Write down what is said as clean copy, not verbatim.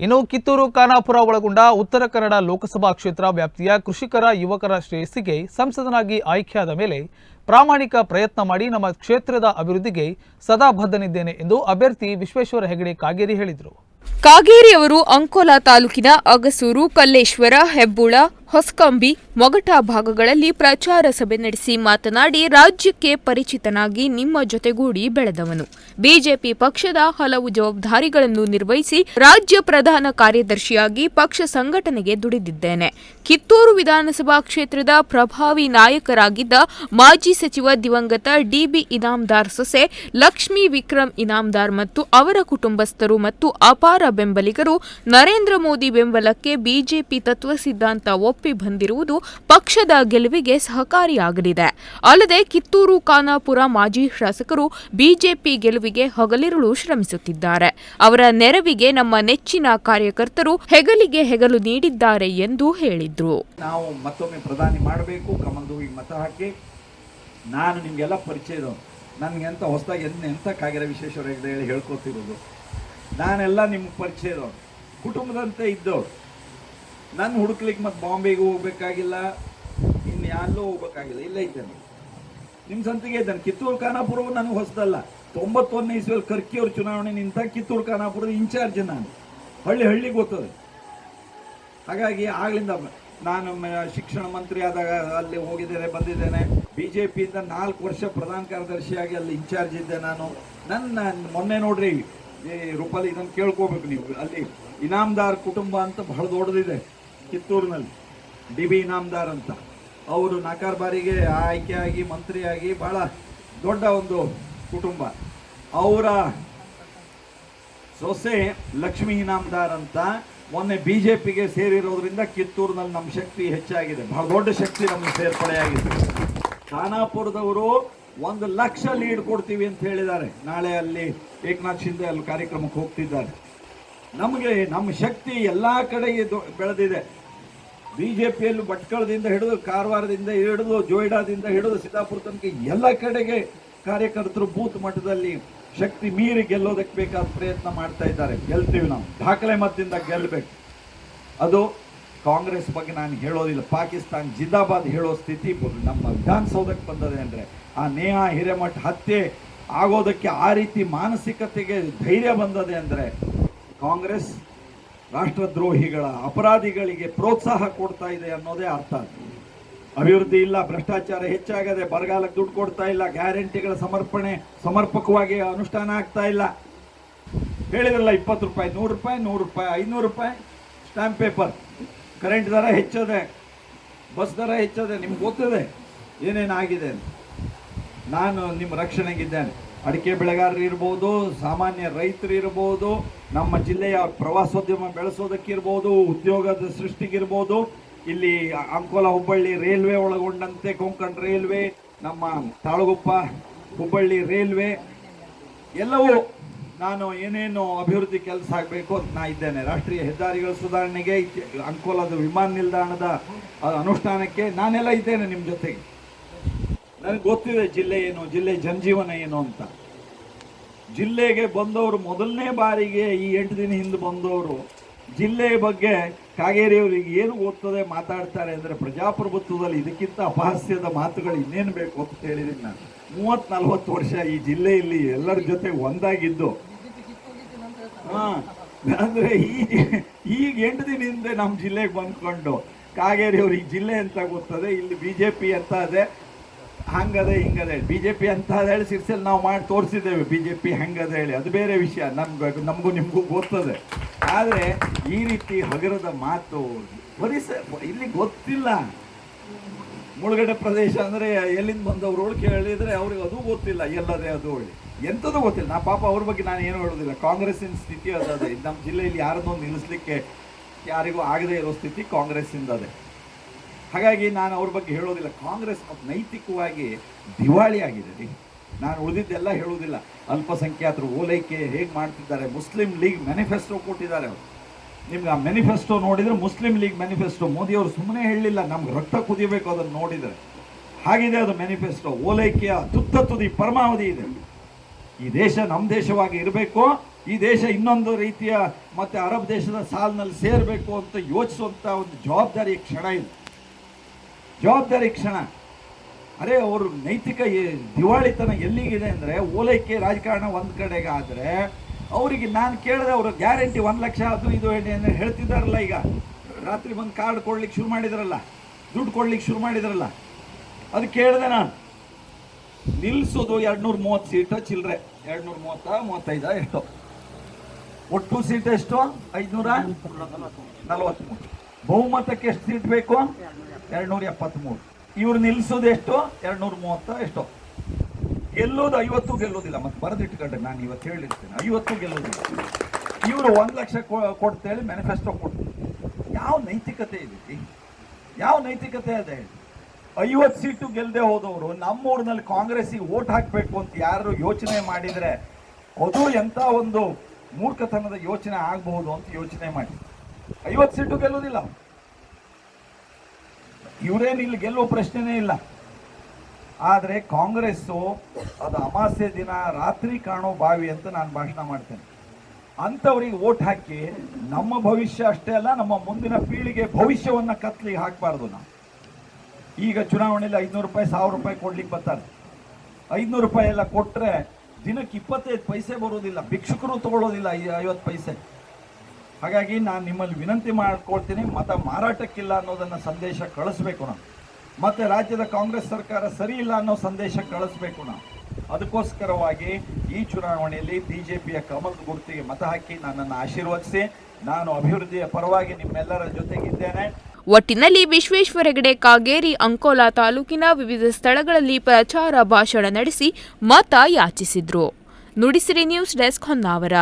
ಇನ್ನು ಕಿತ್ತೂರು ಖಾನಾಪುರ ಒಳಗೊಂಡ ಉತ್ತರ ಕನ್ನಡ ಲೋಕಸಭಾ ಕ್ಷೇತ್ರ ವ್ಯಾಪ್ತಿಯ ಕೃಷಿಕರ ಯುವಕರ ಶ್ರೇಯಸ್ಸಿಗೆ ಸಂಸದನಾಗಿ ಆಯ್ಕೆಯಾದ ಮೇಲೆ ಪ್ರಾಮಾಣಿಕ ಪ್ರಯತ್ನ ಮಾಡಿ ನಮ್ಮ ಕ್ಷೇತ್ರದ ಅಭಿವೃದ್ಧಿಗೆ ಸದಾ ಬದ್ಧನಿದ್ದೇನೆ ಎಂದು ಅಭ್ಯರ್ಥಿ ವಿಶ್ವೇಶ್ವರ ಹೆಗಡೆ ಕಾಗೇರಿ ಹೇಳಿದರು. ಕಾಗೇರಿ ಅವರು ಅಂಕೋಲಾ ತಾಲೂಕಿನ ಅಗಸೂರು, ಕಲ್ಲೇಶ್ವರ, ಹೆಬ್ಬುಳ, ಹೊಸಕಂಬಿ, ಮೊಗಟ ಭಾಗಗಳಲ್ಲಿ ಪ್ರಚಾರ ಸಭೆ ನಡೆಸಿ ಮಾತನಾಡಿ, ರಾಜ್ಯಕ್ಕೆ ಪರಿಚಿತನಾಗಿ ನಿಮ್ಮ ಜೊತೆಗೂಡಿ ಬೆಳೆದವನು. ಬಿಜೆಪಿ ಪಕ್ಷದ ಹಲವು ಜವಾಬ್ದಾರಿಗಳನ್ನು ನಿರ್ವಹಿಸಿ ರಾಜ್ಯ ಪ್ರಧಾನ ಕಾರ್ಯದರ್ಶಿಯಾಗಿ ಪಕ್ಷ ಸಂಘಟನೆಗೆ ದುಡಿದಿದ್ದೇನೆ. ಕಿತ್ತೂರು ವಿಧಾನಸಭಾ ಕ್ಷೇತ್ರದ ಪ್ರಭಾವಿ ನಾಯಕರಾಗಿದ್ದ ಮಾಜಿ ಸಚಿವ ದಿವಂಗತ ಡಿಬಿ ಇನಾಮದಾರ್ ಸೊಸೆ ಲಕ್ಷ್ಮೀ ವಿಕ್ರಮ್ ಇನಾಮದಾರ್ ಮತ್ತು ಅವರ ಕುಟುಂಬಸ್ಥರು ಮತ್ತು ಅಪಾರ ಬೆಂಬಲಿಗರು ನರೇಂದ್ರ ಮೋದಿ ಬೆಂಬಲಕ್ಕೆ ಬಿಜೆಪಿ ತತ್ವ ಸಿದ್ಧಾಂತ ಒಪ್ಪಿ ಬಂದಿರುವುದು ಪಕ್ಷದ ಗೆಲುವಿಗೆ ಸಹಕಾರಿಯಾಗಲಿದೆ. ಅಲ್ಲದೆ ಕಿತ್ತೂರು ಖಾನಾಪುರ ಮಾಜಿ ಶಾಸಕರು ಬಿಜೆಪಿ ಗೆಲುವಿಗೆ ಹಗಲಿರುಳು ಶ್ರಮಿಸುತ್ತಿದ್ದಾರೆ. ಅವರ ನೆರವಿಗೆ ನಮ್ಮ ನೆಚ್ಚಿನ ಕಾರ್ಯಕರ್ತರು ಹೆಗಲಿಗೆ ಹೆಗಲು ನೀಡಿದ್ದಾರೆ ಎಂದು ಹೇಳಿದ್ರು. ನಾವು ಮತ್ತೊಮ್ಮೆ ಪ್ರಧಾನಿ ಮಾಡಬೇಕು, ಕಮಲದೂವಿಗೆ ಮತ ಹಾಕಿ. ನಾನು ನಿಮಗೆಲ್ಲ ಪರಿಚಯದವನು, ನನಗೆ ಎಂತ ಹೊಸದಾಗಿ ಎಂತ ಕಾಗೇರಿ ವಿಶ್ವೇಶ್ವರ ಹೆಗಡೆ ಹೇಳಿ ಹೇಳ್ಕೊತಿರೋದು. ನಾನೆಲ್ಲ ನಿಮ್ಗೆ ಪರಿಚಯದವನು, ಕುಟುಂಬದಂತೆ ಇದ್ದವ್ರು. ನಾನು ಹುಡುಕ್ಲಿಕ್ಕೆ ಮತ್ತು ಬಾಂಬೆಗೆ ಹೋಗ್ಬೇಕಾಗಿಲ್ಲ, ಇನ್ನು ಯಾರಲ್ಲೂ ಹೋಗ್ಬೇಕಾಗಿಲ್ಲ, ಇಲ್ಲೇ ಇದ್ದೇನೆ, ನಿಮ್ಮ ಸಂತಿಗೆ ಇದ್ದೇನೆ. ಕಿತ್ತೂರು ಖಾನಾಪುರವು ನನಗೆ ಹೊಸದಲ್ಲ. 91ನೇ ಇಸ್ವಿಯಲ್ಲಿ ಕರ್ಕಿಯವ್ರ ಚುನಾವಣೆ ನಿಂತ ಕಿತ್ತೂರು ಖಾನಾಪುರದ ಇನ್ಚಾರ್ಜ್ ನಾನು, ಹಳ್ಳಿ ಗೊತ್ತದೆ. ಹಾಗಾಗಿ ಆಗ್ಲಿಂದ ನಾನು ಶಿಕ್ಷಣ ಮಂತ್ರಿ ಆದಾಗ ಅಲ್ಲಿ ಹೋಗಿದ್ದೇನೆ, ಬಂದಿದ್ದೇನೆ. ಬಿಜೆಪಿಯಿಂದ 4 ವರ್ಷ ಪ್ರಧಾನ ಕಾರ್ಯದರ್ಶಿಯಾಗಿ ಅಲ್ಲಿ ಇನ್ಚಾರ್ಜ್ ಇದ್ದೆ ನಾನು. ಮೊನ್ನೆ ನೋಡ್ರಿ ಈ ರೂಪಲ್ಲಿ ಇದನ್ನು ಕೇಳ್ಕೋಬೇಕು ನೀವು, ಅಲ್ಲಿ ಇನಾಮದಾರ್ ಕುಟುಂಬ ಅಂತ ಬಹಳ ದೊಡ್ಡದಿದೆ ಕಿತ್ತೂರಿನಲ್ಲಿ, ಡಿ.ಬಿ. ಇನಾಮದಾರ್ ಅಂತ. ಅವರು 4 ಬಾರಿಗೆ ಆಯ್ಕೆಯಾಗಿ ಮಂತ್ರಿಯಾಗಿ ಬಹಳ ದೊಡ್ಡ ಒಂದು ಕುಟುಂಬ. ಅವರ ಸೊಸೆ ಲಕ್ಷ್ಮೀ ಇನಾಮದಾರ್ ಅಂತ ಮೊನ್ನೆ ಬಿಜೆಪಿಗೆ ಸೇರಿರೋದ್ರಿಂದ ಕಿತ್ತೂರಿನಲ್ಲಿ ನಮ್ಮ ಶಕ್ತಿ ಹೆಚ್ಚಾಗಿದೆ, ಬಹಳ ದೊಡ್ಡ ಶಕ್ತಿ ನಮಗೆ ಸೇರ್ಪಡೆಯಾಗಿದೆ. ಖಾನಾಪುರದವರು 1 ಲಕ್ಷ ಲೀಡ್ ಕೊಡ್ತೀವಿ ಅಂತ ಹೇಳಿದ್ದಾರೆ. ನಾಳೆ ಅಲ್ಲಿ ಏಕನಾಥ್ ಶಿಂದೆ ಅಲ್ಲಿ ಕಾರ್ಯಕ್ರಮಕ್ಕೆ ಹೋಗ್ತಿದ್ದಾರೆ. ನಮಗೆ ನಮ್ಮ ಶಕ್ತಿ ಎಲ್ಲ ಕಡೆಗೆ ಬೆಳೆದಿದೆ. ಬಿಜೆಪಿಯಲ್ಲಿ ಭಟ್ಕಳದಿಂದ ಹಿಡಿದು ಕಾರವಾರದಿಂದ ಹಿಡಿದು ಜೋಯಿಡಾದಿಂದ ಹಿಡಿದು ಸಿದ್ದಾಪುರ ತನಕ ಎಲ್ಲ ಕಡೆಗೆ ಕಾರ್ಯಕರ್ತರು ಬೂತ್ ಮಟ್ಟದಲ್ಲಿ ಶಕ್ತಿ ಮೀರಿ ಗೆಲ್ಲೋದಕ್ಕೆ ಬೇಕಾದ ಪ್ರಯತ್ನ ಮಾಡ್ತಾ ಇದ್ದಾರೆ. ಗೆಲ್ತೀವಿ ನಾವು, ದಾಖಲೆ ಮತದಿಂದ ಗೆಲ್ಲಬೇಕು. ಅದು ಕಾಂಗ್ರೆಸ್ ಬಗ್ಗೆ ನಾನು ಹೇಳೋದಿಲ್ಲ. ಪಾಕಿಸ್ತಾನ್ ಜಿಂದಾಬಾದ್ ಹೇಳೋ ಸ್ಥಿತಿ ನಮ್ಮ ವಿಧಾನಸೌಧಕ್ಕೆ ಬಂದದೆ ಅಂದರೆ, ಆ ನೇಹಾ ಹಿರೇಮಠ ಹತ್ಯೆ ಆಗೋದಕ್ಕೆ ಆ ರೀತಿ ಮಾನಸಿಕತೆಗೆ ಧೈರ್ಯ ಬಂದದೆ ಅಂದರೆ ಕಾಂಗ್ರೆಸ್ ರಾಷ್ಟ್ರದ್ರೋಹಿಗಳ ಅಪರಾಧಿಗಳಿಗೆ ಪ್ರೋತ್ಸಾಹ ಕೊಡ್ತಾ ಇದೆ ಅನ್ನೋದೇ ಅರ್ಥ. ಅಭಿವೃದ್ಧಿ ಇಲ್ಲ, ಭ್ರಷ್ಟಾಚಾರ ಹೆಚ್ಚಾಗದೆ, ಬರಗಾಲಕ್ಕೆ ದುಡ್ಡು ಕೊಡ್ತಾ ಇಲ್ಲ, ಗ್ಯಾರಂಟಿಗಳ ಸಮರ್ಪಕವಾಗಿ ಅನುಷ್ಠಾನ ಆಗ್ತಾ ಇಲ್ಲ. ಹೇಳಿದ್ರಲ್ಲ 20 ರೂಪಾಯಿ, 100 ರೂಪಾಯಿ, 100 ರೂಪಾಯಿ, 500 ರೂಪಾಯಿ ಸ್ಟ್ಯಾಂಪ್ ಪೇಪರ್. ಕರೆಂಟ್ ದರ ಹೆಚ್ಚದೆ, ಬಸ್ ದರ ಹೆಚ್ಚದೆ, ನಿಮ್ಗೆ ಗೊತ್ತಿದೆ ಏನೇನಾಗಿದೆ. ನಾನು ನಿಮ್ಮ ರಕ್ಷಣೆಗಿದ್ದೇನೆ. ಅಡಿಕೆ ಬೆಳೆಗಾರರು ಇರ್ಬೋದು, ಸಾಮಾನ್ಯ ರೈತರು ಇರ್ಬೋದು, ನಮ್ಮ ಜಿಲ್ಲೆಯ ಪ್ರವಾಸೋದ್ಯಮ ಬೆಳೆಸೋದಕ್ಕಿರ್ಬೋದು, ಉದ್ಯೋಗದ ಸೃಷ್ಟಿಗಿರ್ಬೋದು, ಇಲ್ಲಿ ಅಂಕೋಲಾ ಹುಬ್ಬಳ್ಳಿ ರೈಲ್ವೆ ಒಳಗೊಂಡಂತೆ ಕೊಂಕಣ್ ರೈಲ್ವೆ, ನಮ್ಮ ತಾಳಗುಪ್ಪ ಹುಬ್ಬಳ್ಳಿ ರೈಲ್ವೆ, ಎಲ್ಲವೂ ನಾನು ಏನೇನು ಅಭಿವೃದ್ಧಿ ಕೆಲಸ ಆಗಬೇಕು ಅಂತ ನಾ ಇದ್ದೇನೆ. ರಾಷ್ಟ್ರೀಯ ಹೆದ್ದಾರಿಗಳ ಸುಧಾರಣೆಗೆ, ಅಂಕೋಲಾದ ವಿಮಾನ ನಿಲ್ದಾಣದ ಅನುಷ್ಠಾನಕ್ಕೆ ನಾನೆಲ್ಲ ಇದ್ದೇನೆ ನಿಮ್ಮ ಜೊತೆಗೆ. ನನಗೆ ಗೊತ್ತಿದೆ ಜಿಲ್ಲೆ ಏನು, ಜಿಲ್ಲೆ ಜನಜೀವನ ಏನು ಅಂತ. ಜಿಲ್ಲೆಗೆ ಬಂದವರು ಮೊದಲನೇ ಬಾರಿಗೆ ಈ 8 ದಿನ ಹಿಂದೆ ಬಂದವರು ಜಿಲ್ಲೆಯ ಬಗ್ಗೆ ಕಾಗೇರಿಯವರಿಗೆ ಏನು ಗೊತ್ತದೆ ಮಾತಾಡ್ತಾರೆ ಅಂದರೆ, ಪ್ರಜಾಪ್ರಭುತ್ವದಲ್ಲಿ ಇದಕ್ಕಿಂತ ಅಪಹಾಸ್ಯದ ಮಾತುಗಳು ಇನ್ನೇನು ಬೇಕು ಅಂತ ಹೇಳಿದ್ದೀನಿ ನಾನು. 30-40 ವರ್ಷ ಈ ಜಿಲ್ಲೆಯಲ್ಲಿ ಎಲ್ಲರ ಜೊತೆ ಒಂದಾಗಿದ್ದು. ಅಂದರೆ ಈಗ 8 ದಿನ ಹಿಂದೆ ನಮ್ಮ ಜಿಲ್ಲೆಗೆ ಬಂದ್ಕೊಂಡು ಕಾಗೇರಿಯವ್ರು ಈ ಜಿಲ್ಲೆ ಅಂತ ಗೊತ್ತದೆ, ಇಲ್ಲಿ ಬಿಜೆಪಿ ಅಂತ ಅದೇ, ಹಂಗದೆ ಹಿಂಗದೆ. ಬಿಜೆಪಿ ಅಂತ ಹೇಳಿ ಸಿರ್ಸಲ್ಲಿ ನಾವು ಮಾಡಿ ತೋರಿಸಿದ್ದೇವೆ, ಬಿಜೆಪಿ ಹೆಂಗದೆ ಹೇಳಿ, ಅದು ಬೇರೆ ವಿಷಯ, ನಮಗೂ ನಿಮಗೂ ಗೊತ್ತದೆ. ಆದರೆ ಈ ರೀತಿ ಹಗರದ ಮಾತು ಇಲ್ಲಿ ಗೊತ್ತಿಲ್ಲ. ಮುಳುಗಡೆ ಪ್ರದೇಶ ಅಂದರೆ ಎಲ್ಲಿಂದ ಬಂದವರು ಕೇಳಿದರೆ ಅವ್ರಿಗೆ ಅದು ಗೊತ್ತಿಲ್ಲ, ಎಲ್ಲದೇ ಅದು ಹೇಳಿ ಎಂಥದ್ದು ಗೊತ್ತಿಲ್ಲ. ನಾ ಪಾಪ ಅವ್ರ ಬಗ್ಗೆ ನಾನು ಏನು ಹೇಳೋದಿಲ್ಲ. ಕಾಂಗ್ರೆಸ್ಸಿನ ಸ್ಥಿತಿ ಅದೇ, ನಮ್ಮ ಜಿಲ್ಲೆಯಲ್ಲಿ ಯಾರನ್ನೋ ನಿಲ್ಲಿಸಲಿಕ್ಕೆ ಯಾರಿಗೂ ಆಗದೇ ಇರೋ ಸ್ಥಿತಿ ಕಾಂಗ್ರೆಸ್ಸಿಂದ ಅದೇ. ಹಾಗಾಗಿ ನಾನು ಅವ್ರ ಬಗ್ಗೆ ಹೇಳೋದಿಲ್ಲ. ಕಾಂಗ್ರೆಸ್ ಮತ್ತು ನೈತಿಕವಾಗಿ ದಿವಾಳಿ ಆಗಿದೆ ರೀ. ನಾನು ಉಳಿದಿದ್ದೆಲ್ಲ ಹೇಳೋದಿಲ್ಲ. ಅಲ್ಪಸಂಖ್ಯಾತರು ಓಲೈಕೆ ಹೇಗೆ ಮಾಡ್ತಿದ್ದಾರೆ, ಮುಸ್ಲಿಂ ಲೀಗ್ ಮ್ಯಾನಿಫೆಸ್ಟೋ ಕೊಟ್ಟಿದ್ದಾರೆ ಅವರು. ನಿಮ್ಗೆ ಆ ಮ್ಯಾನಿಫೆಸ್ಟೋ ನೋಡಿದರೆ ಮುಸ್ಲಿಂ ಲೀಗ್ ಮ್ಯಾನಿಫೆಸ್ಟೋ, ಮೋದಿಯವರು ಸುಮ್ಮನೆ ಹೇಳಲಿಲ್ಲ, ನಮ್ಗೆ ರಕ್ತ ಕುದಿಬೇಕು ಅದನ್ನು ನೋಡಿದರೆ. ಹಾಗಿದೆ ಅದು ಮ್ಯಾನಿಫೆಸ್ಟೋ. ಓಲೈಕೆಯ ತುತ್ತ ತುದಿ ಪರಮಾವಧಿ ಇದೆ. ಈ ದೇಶ ನಮ್ಮ ದೇಶವಾಗಿ ಇರಬೇಕು, ಈ ದೇಶ ಇನ್ನೊಂದು ರೀತಿಯ ಮತ್ತೆ ಅರಬ್ ದೇಶದ ಸಾಲಿನಲ್ಲಿ ಸೇರಬೇಕು ಅಂತ ಯೋಚಿಸುವಂಥ ಒಂದು ಜವಾಬ್ದಾರಿ ಕ್ಷಣ ಇದು. ಜವಾಬ್ದಾರಿ ಕ್ಷಣ. ಅರೆ ಅವರು ನೈತಿಕ ದಿವಾಳಿತನ ಎಲ್ಲಿಗಿದೆ ಅಂದರೆ, ಓಲೈಕೆ ರಾಜಕಾರಣ ಒಂದು ಕಡೆಗೆ ಆದರೆ ಅವರಿಗೆ ನಾನು ಕೇಳಿದೆ, ಅವರು ಗ್ಯಾರಂಟಿ 1 ಲಕ್ಷ ಅದು ಇದು ಹೇಳ್ತಿದ್ದಾರಲ್ಲ, ಈಗ ರಾತ್ರಿ ಬಂದು ಕಾರ್ಡ್ ಕೊಡ್ಲಿಕ್ಕೆ ಶುರು ಮಾಡಿದ್ರಲ್ಲ, ದುಡ್ಡು ಕೊಡ್ಲಿಕ್ಕೆ ಶುರು ಮಾಡಿದ್ರಲ್ಲ, ಅದು ಕೇಳಿದೆ ನಾನು. ನಿಲ್ಲಿಸೋದು 230 ಸೀಟ ಚಿಲ್ಲರೆ, 235 ಎಷ್ಟೋ, ಒಟ್ಟು ಸೀಟ್ ಎಷ್ಟು? 543. ಬಹುಮತಕ್ಕೆ ಎಷ್ಟು ಸೀಟ್ ಬೇಕು? 273. ಇವ್ರು ನಿಲ್ಲಿಸೋದು ಎಷ್ಟು? 230 ಎಷ್ಟೋ. ಗೆಲ್ಲೋದು 50 ಗೆಲ್ಲೋದಿಲ್ಲ. ಮತ್ತೆ ಬರೆದಿಟ್ಕೊಂಡ್ರೆ ನಾನು ಇವತ್ತು ಹೇಳಿರ್ತೇನೆ, 50 ಗೆಲ್ಲೋದಿಲ್ಲ. ಇವರು 1 ಲಕ್ಷ ಕೊಡ್ತೇಳಿ ಮ್ಯಾನಿಫೆಸ್ಟೋ ಕೊಡ್ತಾರೆ. ಯಾವ ನೈತಿಕತೆ ಇದೆ? ಯಾವ ನೈತಿಕತೆ ಇದೆ? 50 ಸೀಟು ಗೆಲ್ಲದೆ ಹೋದವರು ನಮ್ಮೂರಿನಲ್ಲಿ ಕಾಂಗ್ರೆಸ್ಸಿಗೆ ಓಟ್ ಹಾಕಬೇಕು ಅಂತ ಯಾರು ಯೋಚನೆ ಮಾಡಿದರೆ ಅದು ಎಂಥ ಒಂದು ಮೂರ್ಖತನದ ಯೋಚನೆ ಆಗಬಹುದು ಅಂತ ಯೋಚನೆ ಮಾಡಿ. 50 ಸೀಟು ಗೆಲ್ಲೋದಿಲ್ಲ. ಇವರೇನು ಇಲ್ಲಿ ಗೆಲ್ಲುವ ಪ್ರಶ್ನೆನೇ ಇಲ್ಲ. ಆದರೆ ಕಾಂಗ್ರೆಸ್ಸು ಅದು ಅಮಾವಾಸ್ಯೆ ದಿನ ರಾತ್ರಿ ಕಾಣೋ ಬಾವಿ ಅಂತ ನಾನು ಭಾಷಣ ಮಾಡ್ತೇನೆ. ಅಂಥವ್ರಿಗೆ ಓಟ್ ಹಾಕಿ ನಮ್ಮ ಭವಿಷ್ಯ ಅಷ್ಟೇ ಅಲ್ಲ, ನಮ್ಮ ಮುಂದಿನ ಪೀಳಿಗೆ ಭವಿಷ್ಯವನ್ನು ಕತ್ಲಿಗೆ ಹಾಕಬಾರ್ದು. ನಾವು ಈಗ ಚುನಾವಣೆಯಲ್ಲಿ 500 ರೂಪಾಯಿ 1000 ರೂಪಾಯಿ ಕೊಡ್ಲಿಕ್ಕೆ ಬರ್ತಾರೆ. 500 ರೂಪಾಯಿ ಎಲ್ಲ ಕೊಟ್ಟರೆ ದಿನಕ್ಕೆ 25 ಪೈಸೆ ಬರೋದಿಲ್ಲ, ಭಿಕ್ಷುಕರು ತಗೊಳ್ಳೋದಿಲ್ಲ 50 ಪೈಸೆ. ಹಾಗಾಗಿ ನಾನು ನಿಮ್ಮಲ್ಲಿ ವಿನಂತಿ ಮಾಡ್ಕೊಳ್ತೀನಿ, ಮತ ಮಾರಾಟಕ್ಕಿಲ್ಲ ಅನ್ನೋದನ್ನು ಸಂದೇಶ ಕಳಿಸ್ಬೇಕು ನಾವು. ಮತ್ತು ರಾಜ್ಯದ ಕಾಂಗ್ರೆಸ್ ಸರ್ಕಾರ ಸರಿ ಇಲ್ಲ ಅನ್ನೋ ಸಂದೇಶ ಕಳಿಸ್ಬೇಕು ನಾವು. ಅದಕ್ಕೋಸ್ಕರವಾಗಿ ಈ ಚುನಾವಣೆಯಲ್ಲಿ ಬಿಜೆಪಿಯ ಕಮಲದ ಗುರುತಿಗೆ ಮತ ಹಾಕಿ ನನ್ನನ್ನು ಆಶೀರ್ವದಿಸಿ. ನಾನು ಅಭಿವೃದ್ಧಿಯ ಪರವಾಗಿ ನಿಮ್ಮೆಲ್ಲರ ಜೊತೆಗಿದ್ದೇನೆ. ಒಟ್ಟಿನಲ್ಲಿ ವಿಶ್ವೇಶ್ವರ ಹೆಗಡೆ ಕಾಗೇರಿ ಅಂಕೋಲಾ ತಾಲೂಕಿನ ವಿವಿಧ ಸ್ಥಳಗಳಲ್ಲಿ ಪ್ರಚಾರ ಭಾಷಣ ನಡೆಸಿ ಮತ ಯಾಚಿಸಿದ್ರು. Nudisiri news desk Honnavar.